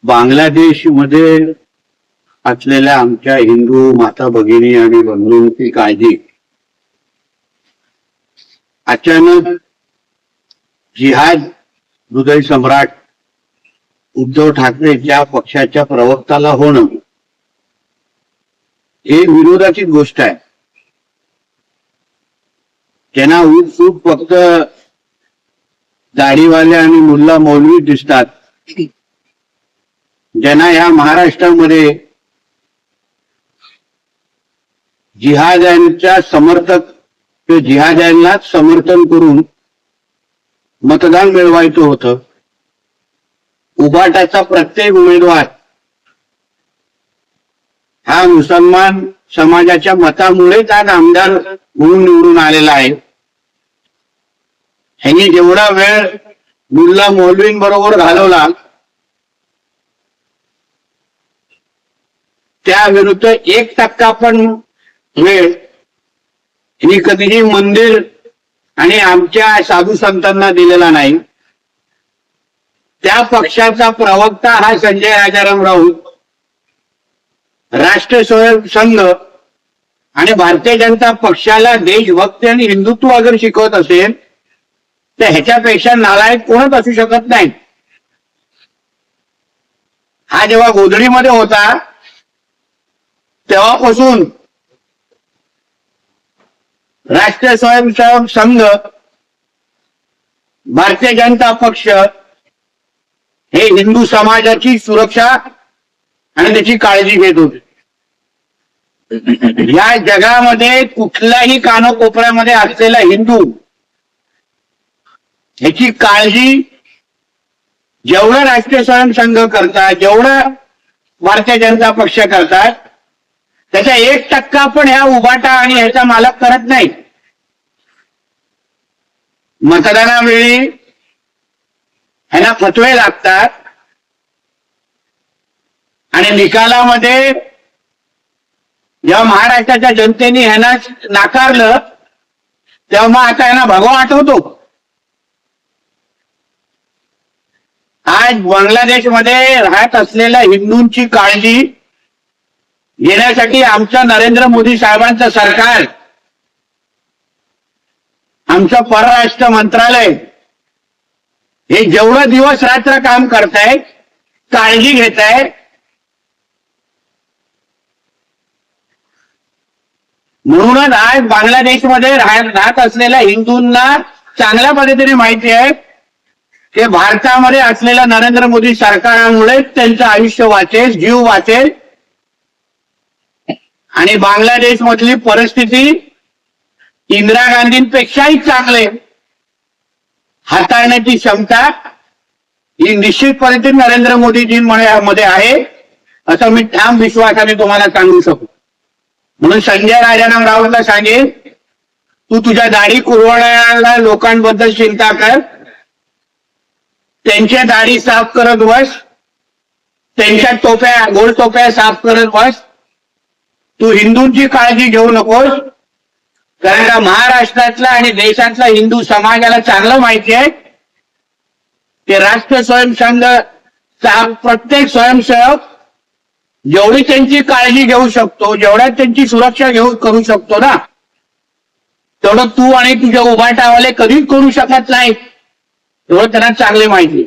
बांगलादेशमध्ये असलेल्या आमच्या हिंदू माता भगिनी आणि बंधूंची काळजी अचानक जिहाद हृदय सम्राट उद्धव ठाकरेच्या पक्षाच्या प्रवक्त्याला होणं हे विरोधाचीच गोष्ट आहे. त्यांना उठसूट फक्त दाढीवाले आणि मुल्ला मौलवी दिसतात, ज्यांना या महाराष्ट्रामध्ये जिहाद्यांच्या समर्थक किंवा जिहाद्यांनाच समर्थन करून मतदान मिळवायचं होतं. उभाटाचा प्रत्येक उमेदवार हा मुसलमान समाजाच्या मतामुळेच आज आमदार म्हणून निवडून आलेला आहे. ह्यांनी जेवढा वेळ मुल्ला मौलवींबरोबर घालवला त्या विरुद्ध 1% पण वेळ यांनी कधीही मंदिर आणि आमच्या साधू संतांना दिलेला नाही. त्या पक्षाचा प्रवक्ता हा संजय राजाराम राऊत राष्ट्र स्वयंसंघ आणि भारतीय जनता पक्षाला देशभक्ती आणि हिंदुत्व अगर शिकवत असेल तर ह्याच्यापेक्षा नालायक कोणच असू शकत नाही. हा जेव्हा गोधडीमध्ये होता तेव्हापासून राष्ट्रीय स्वयंसेवक संघ, भारतीय जनता पक्ष हे हिंदू समाजाची सुरक्षा आणि त्याची काळजी घेत होते. या जगामध्ये कुठल्याही कानाकोपऱ्यामध्ये असलेला हिंदू ह्याची काळजी जेवढं राष्ट्रीय स्वयंसंघ करतात, जेवढं भारतीय जनता पक्ष करतात, त्याचा 1% पण ह्या उभाटा आणि ह्याचा मालक करत नाही. मतदानावेळी ह्यांना फतवे लागतात आणि निकालामध्ये जेव्हा महाराष्ट्राच्या जनतेने ह्यांना नाकारलं तेव्हा मग आता ह्यांना भगवा आठवतो. आज बांगलादेशमध्ये राहत असलेल्या हिंदूंची काळजी घेण्यासाठी आमचं नरेंद्र मोदी साहेबांचं सरकार, आमचं परराष्ट्र मंत्रालय हे जेवढं दिवस रात्र काम करताय, काळजी घेत आहे, म्हणूनच आज बांगलादेशमध्ये राहत असलेल्या हिंदूंना चांगल्या पद्धतीने माहिती आहे की भारतामध्ये असलेल्या नरेंद्र मोदी सरकारामुळे त्यांचं आयुष्य वाचेल, जीव वाचेल आणि बांगलादेश मधली परिस्थिती इंदिरा गांधींपेक्षाही चांगले हाताळण्याची क्षमता ही निश्चितपणे नरेंद्र मोदीजींमध्ये आहे असं मी ठाम विश्वासाने तुम्हाला सांगू शकतो. म्हणून संजय राजाराम राऊतला सांगेन, तू तुझ्या दाढी कुरवणाऱ्या लोकांबद्दल चिंता कर, त्यांच्या दाढी साफ करत बस, त्यांच्या टोप्या गोल टोप्या साफ करत बस. तू हिंदूंची काळजी घेऊ नकोस, कारण का महाराष्ट्रातला आणि देशातला हिंदू समाजाला चांगलं माहिती आहे की राष्ट्र स्वयंसंघ प्रत्येक स्वयंसेवक जेवढी त्यांची काळजी घेऊ शकतो, जेवढ्या त्यांची सुरक्षा करू शकतो ना, तेवढं तू आणि तुझ्या उभाटावाले कधीच करू शकत नाही, एवढं त्यांना चांगली माहिती.